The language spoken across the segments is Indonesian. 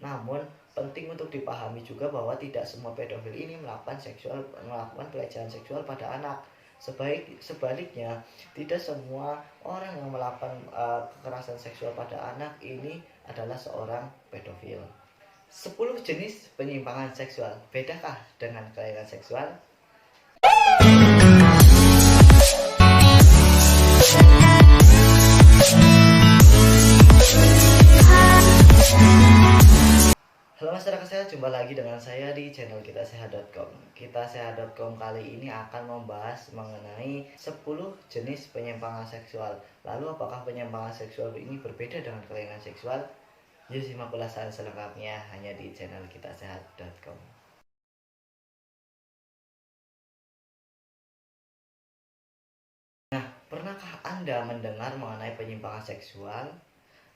Namun penting untuk dipahami juga bahwa tidak semua pedofil ini melakukan pelecehan seksual pada anak. Sebaliknya, tidak semua orang yang melakukan kekerasan seksual pada anak ini adalah seorang pedofil. 10 jenis penyimpangan seksual. Bedakah dengan kelainan seksual? Halo masyarakat sehat, jumpa lagi dengan saya di channel kitasehat.com. Kitasehat.com kali ini akan membahas mengenai 10 jenis penyimpangan seksual. Lalu apakah penyimpangan seksual ini berbeda dengan kelainan seksual? Yuk simak ulasan selengkapnya hanya di channel kitasehat.com. Nah, pernahkah Anda mendengar mengenai penyimpangan seksual?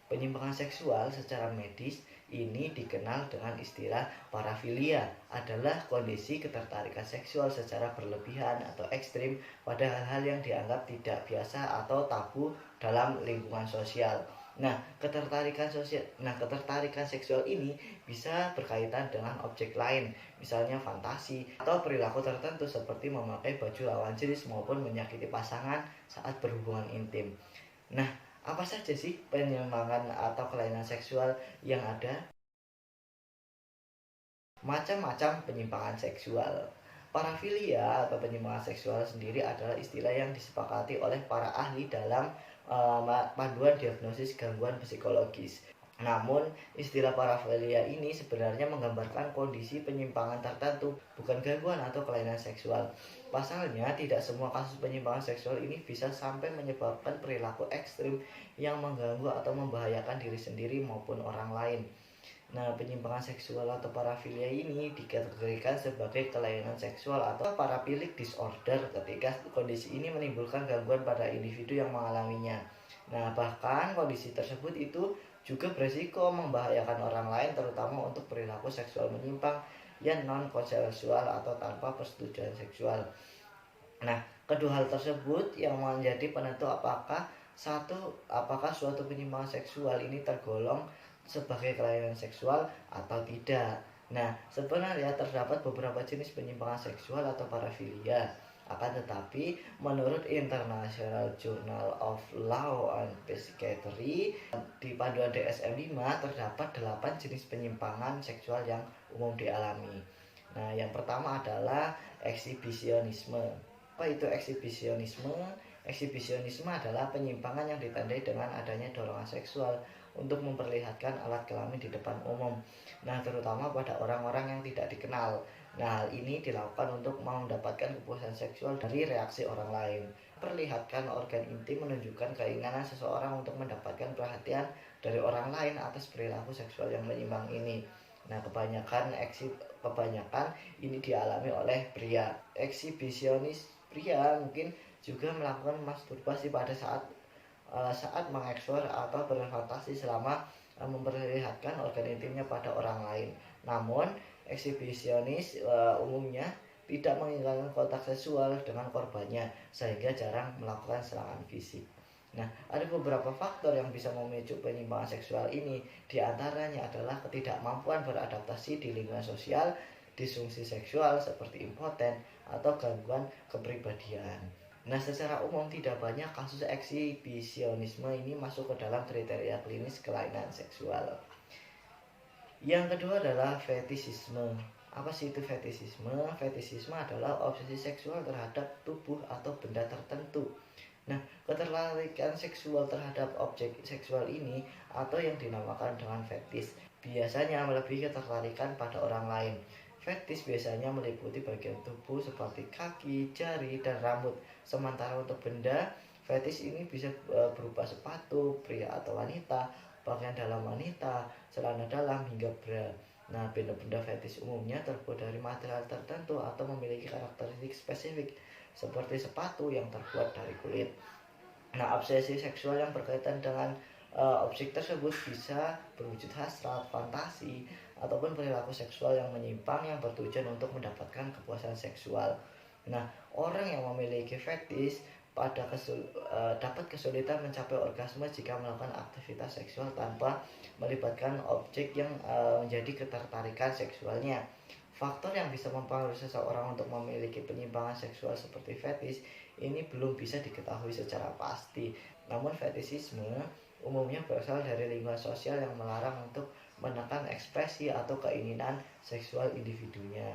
Penyimpangan seksual secara medis ini dikenal dengan istilah parafilia, adalah kondisi ketertarikan seksual secara berlebihan atau ekstrim pada hal-hal yang dianggap tidak biasa atau tabu dalam lingkungan sosial. Ketertarikan seksual ini bisa berkaitan dengan objek lain, misalnya fantasi atau perilaku tertentu seperti memakai baju lawan jenis maupun menyakiti pasangan saat berhubungan intim. Nah, apa saja sih penyimpangan atau kelainan seksual yang ada? Macam-macam penyimpangan seksual. Parafilia atau penyimpangan seksual sendiri adalah istilah yang disepakati oleh para ahli dalam panduan diagnosis gangguan psikologis. Namun, istilah parafilia ini sebenarnya menggambarkan kondisi penyimpangan tertentu, bukan gangguan atau kelainan seksual. Pasalnya, tidak semua kasus penyimpangan seksual ini bisa sampai menyebabkan perilaku ekstrim yang mengganggu atau membahayakan diri sendiri maupun orang lain. Nah, penyimpangan seksual atau parafilia ini dikategorikan sebagai kelainan seksual atau paraphilia disorder ketika kondisi ini menimbulkan gangguan pada individu yang mengalaminya. Nah, bahkan kondisi tersebut itu juga berisiko membahayakan orang lain, terutama untuk perilaku seksual menyimpang yang non-konsensual atau tanpa persetujuan seksual. Nah, kedua hal tersebut yang menjadi penentu apakah suatu penyimpangan seksual ini tergolong sebagai kelainan seksual atau tidak. Nah, sebenarnya terdapat beberapa jenis penyimpangan seksual atau parafilia. Akan tetapi, menurut International Journal of Law and Psychiatry, di panduan DSM-5 terdapat 8 jenis penyimpangan seksual yang umum dialami. Nah, yang pertama adalah eksibisionisme. Apa itu eksibisionisme? Eksibisionisme adalah penyimpangan yang ditandai dengan adanya dorongan seksual untuk memperlihatkan alat kelamin di depan umum. Nah, terutama pada orang-orang yang tidak dikenal. Nah, hal ini dilakukan untuk mendapatkan kepuasan seksual dari reaksi orang lain. Perlihatkan organ intim menunjukkan keinginan seseorang untuk mendapatkan perhatian dari orang lain atas perilaku seksual yang menyimpang ini. Nah, kebanyakan ini dialami oleh pria. Eksibisionis pria mungkin juga melakukan masturbasi pada saat mengeksplor atau berfantasi selama memperlihatkan organ intimnya pada orang lain. Namun, eksibisionis umumnya tidak menginginkan kontak seksual dengan korbannya sehingga jarang melakukan serangan fisik. Nah, ada beberapa faktor yang bisa memicu penyimpangan seksual ini. Di antaranya adalah ketidakmampuan beradaptasi di lingkungan sosial, disfungsi seksual seperti impoten, atau gangguan kepribadian. Nah, secara umum tidak banyak kasus eksibisionisme ini masuk ke dalam kriteria klinis kelainan seksual. Yang kedua adalah fetisisme. Apa sih itu fetisisme? Fetisisme adalah obsesi seksual terhadap tubuh atau benda tertentu. Nah, ketertarikan seksual terhadap objek seksual ini atau yang dinamakan dengan fetis biasanya melebihi ketertarikan pada orang lain. Fetis biasanya meliputi bagian tubuh seperti kaki, jari, dan rambut. Sementara untuk benda, fetis ini bisa berupa sepatu, pria atau wanita, pakaian dalam wanita, celana dalam, hingga bra. Nah, benda-benda fetis umumnya terbuat dari material tertentu atau memiliki karakteristik spesifik, seperti sepatu yang terbuat dari kulit. Nah, obsesi seksual yang berkaitan dengan objek tersebut bisa berwujud hasrat, fantasi, ataupun perilaku seksual yang menyimpang yang bertujuan untuk mendapatkan kepuasan seksual. Nah, orang yang memiliki fetis dapat kesulitan mencapai orgasme jika melakukan aktivitas seksual tanpa melibatkan objek yang menjadi ketertarikan seksualnya. Faktor yang bisa mempengaruhi seseorang untuk memiliki penyimpangan seksual seperti fetish ini belum bisa diketahui secara pasti. Namun fetishisme umumnya berasal dari lingkungan sosial yang melarang untuk menekan ekspresi atau keinginan seksual individunya.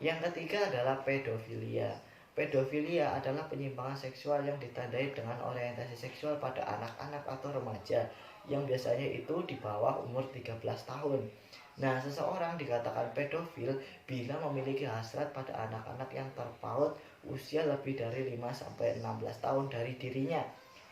Yang ketiga adalah pedofilia. Pedofilia adalah penyimpangan seksual yang ditandai dengan orientasi seksual pada anak-anak atau remaja yang biasanya itu di bawah umur 13 tahun. Nah, seseorang dikatakan pedofil bila memiliki hasrat pada anak-anak yang terpaut usia lebih dari 5-16 tahun dari dirinya.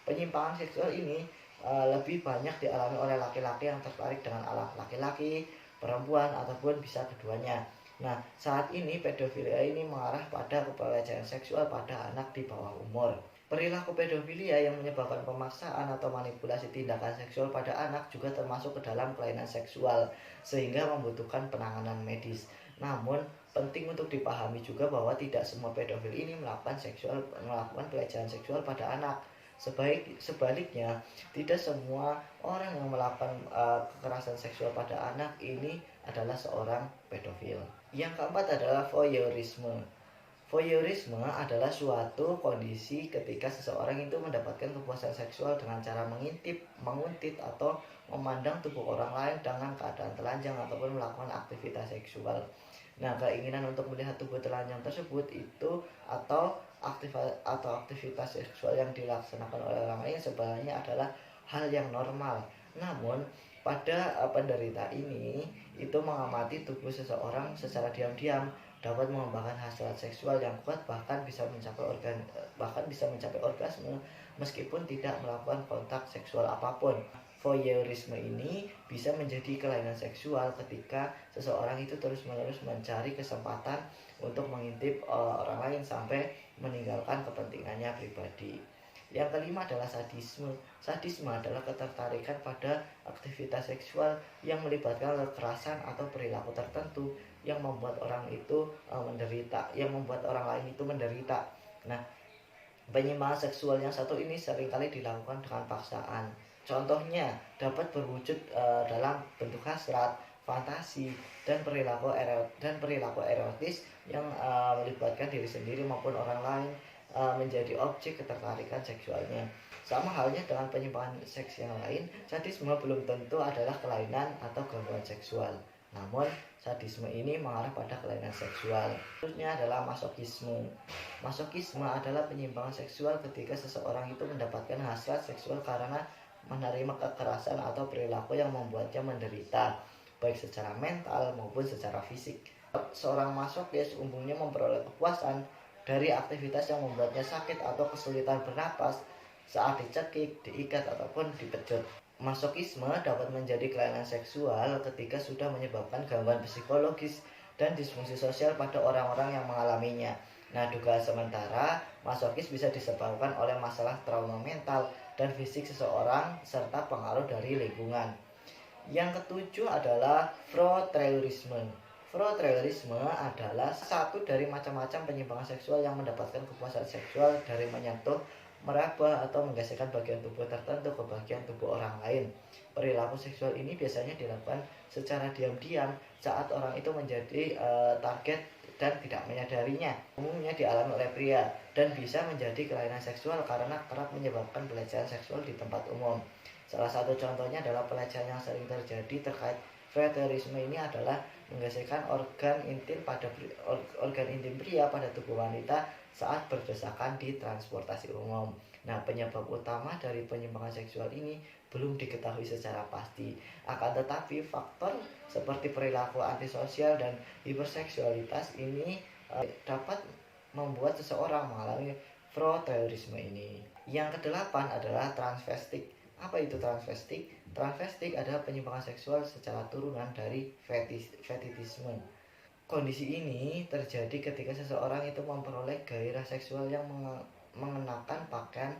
Penyimpangan seksual ini lebih banyak dialami oleh laki-laki yang tertarik dengan anak laki-laki, perempuan, ataupun bisa keduanya. Nah, saat ini pedofilia ini mengarah pada pelecehan seksual pada anak di bawah umur. Perilaku pedofilia yang menyebabkan pemaksaan atau manipulasi tindakan seksual pada anak juga termasuk ke dalam kelainan seksual, sehingga membutuhkan penanganan medis. Namun, penting untuk dipahami juga bahwa tidak semua pedofil ini melakukan pelecehan seksual pada anak. Sebaliknya, tidak semua orang yang melakukan kekerasan seksual pada anak ini adalah seorang pedofil. Yang keempat adalah voyeurisme. Voyeurisme adalah suatu kondisi ketika seseorang itu mendapatkan kepuasan seksual dengan cara mengintip, menguntit, atau memandang tubuh orang lain dengan keadaan telanjang ataupun melakukan aktivitas seksual. Nah, keinginan untuk melihat tubuh telanjang tersebut itu atau aktivitas seksual yang dilaksanakan oleh orang lain sebenarnya adalah hal yang normal. Namun, pada penderita ini itu mengamati tubuh seseorang secara diam-diam dapat mengembangkan hasrat seksual yang kuat bahkan bisa mencapai orgasme meskipun tidak melakukan kontak seksual apapun. Voyeurisme ini bisa menjadi kelainan seksual ketika seseorang itu terus-menerus mencari kesempatan untuk mengintip orang lain sampai meninggalkan kepentingannya pribadi. Yang kelima adalah sadisme. Sadisme adalah ketertarikan pada aktivitas seksual yang melibatkan kekerasan atau perilaku tertentu yang membuat orang lain itu menderita. Nah, penyimpangan seksual yang satu ini seringkali dilakukan dengan paksaan. Contohnya dapat berwujud dalam bentuk hasrat, fantasi, dan perilaku erotis yang melibatkan diri sendiri maupun orang lain menjadi objek ketertarikan seksualnya. Sama halnya dengan penyimpangan seks yang lain, sadisme belum tentu adalah kelainan atau gangguan seksual. Namun, sadisme ini mengarah pada kelainan seksual. Selanjutnya adalah masokisme. Masokisme adalah penyimpangan seksual ketika seseorang itu mendapatkan hasrat seksual karena menerima kekerasan atau perilaku yang membuatnya menderita, baik secara mental maupun secara fisik. Seorang masokis umumnya memperoleh kepuasan dari aktivitas yang membuatnya sakit atau kesulitan bernapas saat dicekik, diikat, ataupun dipecut. Masokisme dapat menjadi kelainan seksual ketika sudah menyebabkan gangguan psikologis dan disfungsi sosial pada orang-orang yang mengalaminya. Nah, dugaan sementara, masokis bisa disebabkan oleh masalah trauma mental dan fisik seseorang serta pengaruh dari lingkungan. Yang ketujuh adalah frotrailisme. Frotrailisme adalah satu dari macam-macam penyimpangan seksual yang mendapatkan kepuasan seksual dari menyentuh, meraba, atau menggeserkan bagian tubuh tertentu ke bagian tubuh orang lain. Perilaku seksual ini biasanya dilakukan secara diam-diam saat orang itu menjadi target dan tidak menyadarinya. Umumnya dialami oleh pria dan bisa menjadi kelainan seksual karena kerap menyebabkan pelecehan seksual di tempat umum. Salah satu contohnya adalah pelecehan yang sering terjadi terkait voyeurisme ini adalah menggeserkan organ intim pria pada tubuh wanita saat berdesakan di transportasi umum. Nah, penyebab utama dari penyimpangan seksual ini belum diketahui secara pasti. Akan tetapi faktor seperti perilaku antisosial dan hiperseksualitas ini dapat membuat seseorang mengalami frotrailisme ini. Yang kedelapan adalah transvestik. Apa itu transvestik? Transvestik adalah penyimpangan seksual secara turunan dari fetishisme. Kondisi ini terjadi ketika seseorang itu memperoleh gairah seksual yang mengenakan pakaian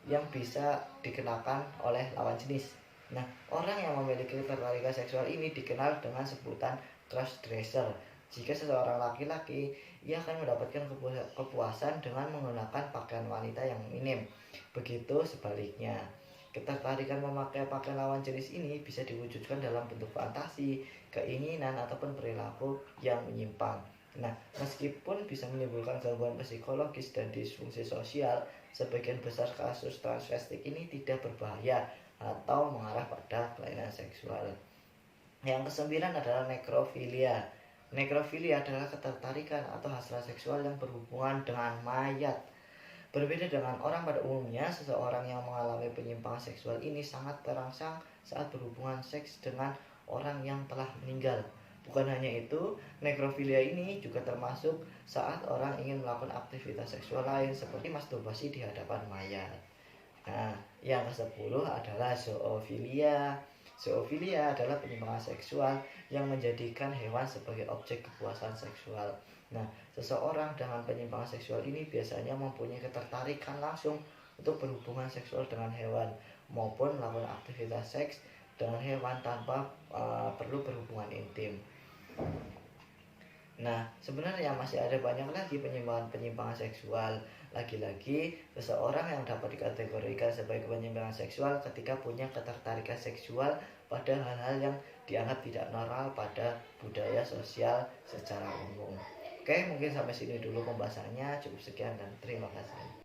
yang bisa dikenakan oleh lawan jenis. Nah, orang yang memiliki ketertarikan seksual ini dikenal dengan sebutan crossdresser. Jika seseorang laki-laki, ia akan mendapatkan kepuasan dengan menggunakan pakaian wanita yang minim. Begitu sebaliknya. Ketertarikan memakai pakaian lawan jenis ini bisa diwujudkan dalam bentuk fantasi, keinginan, ataupun perilaku yang menyimpang. Nah, meskipun bisa menimbulkan gangguan psikologis dan disfungsi sosial, sebagian besar kasus transvestik ini tidak berbahaya atau mengarah pada kelainan seksual. Yang kesembilan adalah nekrofilia. Nekrofilia adalah ketertarikan atau hasrat seksual yang berhubungan dengan mayat. Berbeda dengan orang pada umumnya, seseorang yang mengalami penyimpangan seksual ini sangat terangsang saat berhubungan seks dengan orang yang telah meninggal. Bukan hanya itu, nekrofilia ini juga termasuk saat orang ingin melakukan aktivitas seksual lain seperti masturbasi di hadapan mayat. Nah, yang ke-10 adalah zoofilia. Zoofilia adalah penyimpangan seksual yang menjadikan hewan sebagai objek kepuasan seksual. Nah, seseorang dengan penyimpangan seksual ini biasanya mempunyai ketertarikan langsung untuk berhubungan seksual dengan hewan maupun melakukan aktivitas seks dengan hewan tanpa perlu berhubungan intim. Nah, sebenarnya masih ada banyak lagi penyimpangan seksual. Lagi-lagi, seseorang yang dapat dikategorikan sebagai penyimpangan seksual ketika punya ketertarikan seksual pada hal-hal yang dianggap tidak normal pada budaya sosial secara umum. Oke, mungkin sampai sini dulu pembahasannya. Cukup sekian dan terima kasih.